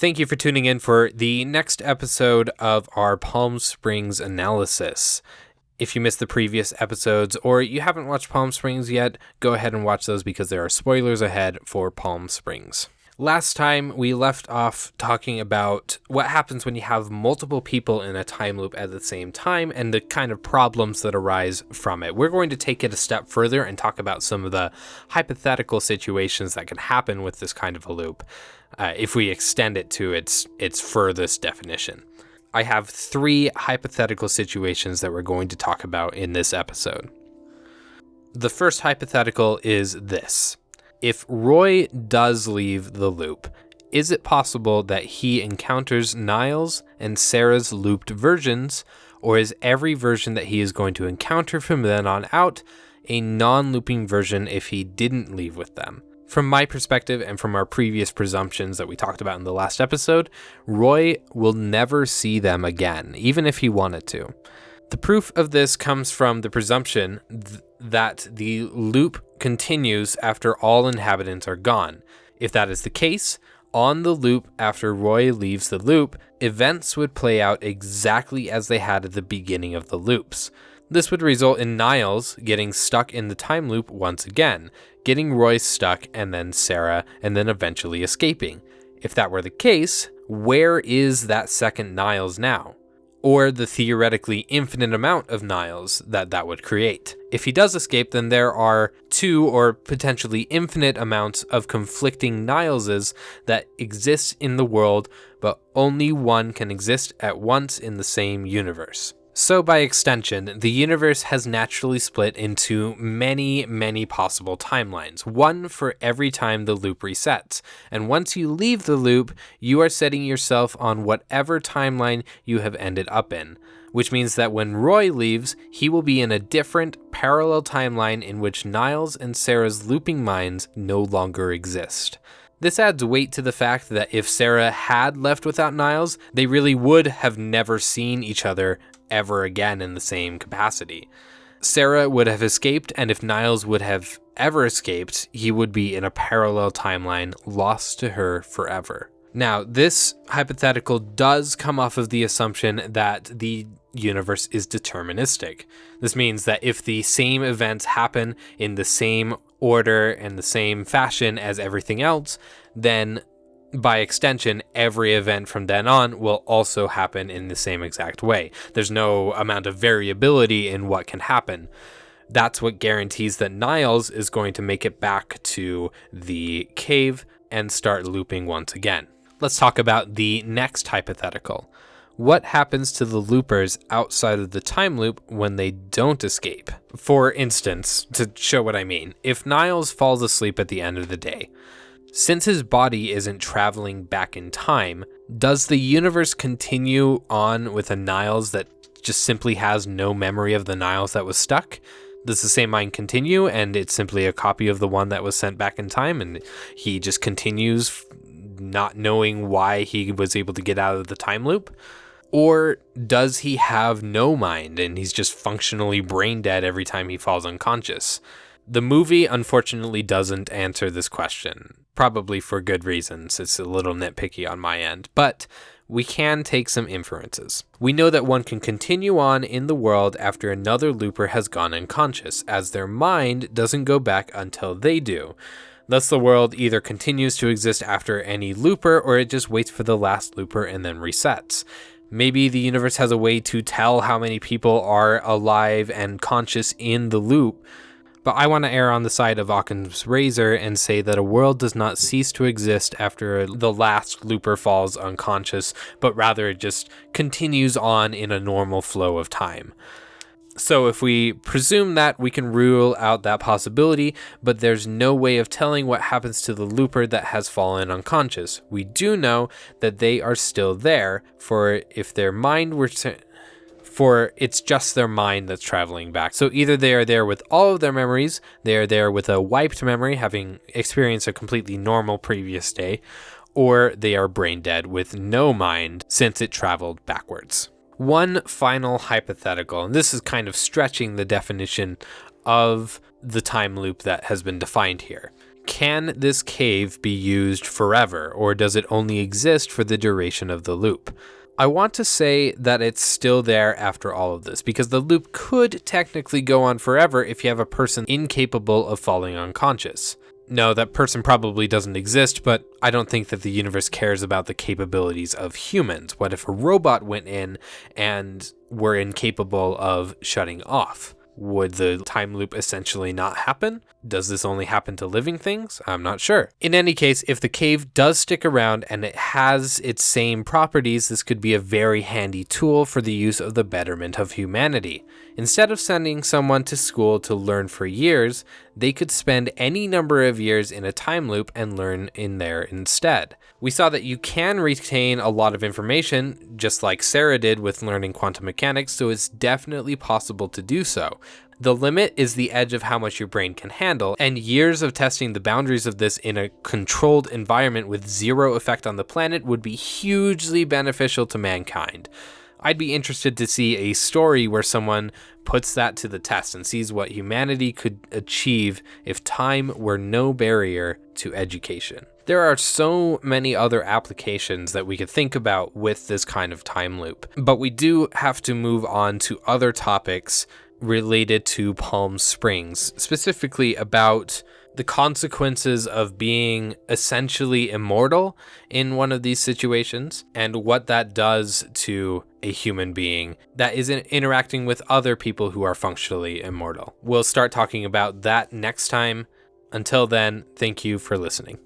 Thank you for tuning in for the next episode of our Palm Springs analysis. If you missed the previous episodes or you haven't watched Palm Springs yet, go ahead and watch those because there are spoilers ahead for Palm Springs. Last time, we left off talking about what happens when you have multiple people in a time loop at the same time and the kind of problems that arise from it. We're going to take it a step further and talk about some of the hypothetical situations that can happen with this kind of a loop, if we extend it to its furthest definition. I have 3 hypothetical situations that we're going to talk about in this episode. The first hypothetical is this. If Roy does leave the loop, is it possible that he encounters Niles and Sarah's looped versions, or is every version that he is going to encounter from then on out a non-looping version if he didn't leave with them? From my perspective and from our previous presumptions that we talked about in the last episode, Roy will never see them again, even if he wanted to. The proof of this comes from the presumption that the loop continues after all inhabitants are gone. If that is the case, on the loop after Roy leaves the loop, events would play out exactly as they had at the beginning of the loops. This would result in Niles getting stuck in the time loop once again, getting Roy stuck and then Sarah, and then eventually escaping. If that were the case, where is that second Niles now? Or the theoretically infinite amount of Niles that would create. If he does escape, then there are 2 or potentially infinite amounts of conflicting Nileses that exist in the world, but only one can exist at once in the same universe. So by extension, the universe has naturally split into many, many possible timelines, one for every time the loop resets. And once you leave the loop, you are setting yourself on whatever timeline you have ended up in, which means that when Roy leaves, he will be in a different, parallel timeline in which Niles and Sarah's looping minds no longer exist. This adds weight to the fact that if Sarah had left without Niles, they really would have never seen each other ever again in the same capacity. Sarah would have escaped, and if Niles would have ever escaped, he would be in a parallel timeline, lost to her forever. Now, this hypothetical does come off of the assumption that the universe is deterministic. This means that if the same events happen in the same order and the same fashion as everything else, then by extension, every event from then on will also happen in the same exact way. There's no amount of variability in what can happen. That's what guarantees that Niles is going to make it back to the cave and start looping once again. Let's talk about the next hypothetical. What happens to the loopers outside of the time loop when they don't escape? For instance, to show what I mean, if Niles falls asleep at the end of the day, since his body isn't traveling back in time, does the universe continue on with a Niles that just simply has no memory of the Niles that was stuck? Does the same mind continue and it's simply a copy of the one that was sent back in time and he just continues not knowing why he was able to get out of the time loop? Or does he have no mind and he's just functionally brain dead every time he falls unconscious? The movie, unfortunately, doesn't answer this question, probably for good reasons. It's a little nitpicky on my end, but we can take some inferences. We know that one can continue on in the world after another looper has gone unconscious, as their mind doesn't go back until they do. Thus, the world either continues to exist after any looper, or it just waits for the last looper and then resets. Maybe the universe has a way to tell how many people are alive and conscious in the loop, but I want to err on the side of Occam's razor and say that a world does not cease to exist after the last looper falls unconscious, but rather it just continues on in a normal flow of time. So if we presume that, we can rule out that possibility, but there's no way of telling what happens to the looper that has fallen unconscious. We do know that they are still there, for if their mind were to... for it's just their mind that's traveling back. So either they are there with all of their memories, they are there with a wiped memory, having experienced a completely normal previous day, or they are brain dead with no mind since it traveled backwards. One final hypothetical, and this is kind of stretching the definition of the time loop that has been defined here. Can this cave be used forever, or does it only exist for the duration of the loop? I want to say that it's still there after all of this, because the loop could technically go on forever if you have a person incapable of falling unconscious. No, that person probably doesn't exist, but I don't think that the universe cares about the capabilities of humans. What if a robot went in and were incapable of shutting off? Would the time loop essentially not happen? Does this only happen to living things? I'm not sure. In any case, if the cave does stick around and it has its same properties, this could be a very handy tool for the use of the betterment of humanity. Instead of sending someone to school to learn for years, they could spend any number of years in a time loop and learn in there instead. We saw that you can retain a lot of information, just like Sarah did with learning quantum mechanics, so it's definitely possible to do so. The limit is the edge of how much your brain can handle, and years of testing the boundaries of this in a controlled environment with zero effect on the planet would be hugely beneficial to mankind. I'd be interested to see a story where someone puts that to the test and sees what humanity could achieve if time were no barrier to education. There are so many other applications that we could think about with this kind of time loop, but we do have to move on to other topics related to Palm Springs, specifically about the consequences of being essentially immortal in one of these situations and what that does to a human being that isn't interacting with other people who are functionally immortal. We'll start talking about that next time. Until then, thank you for listening.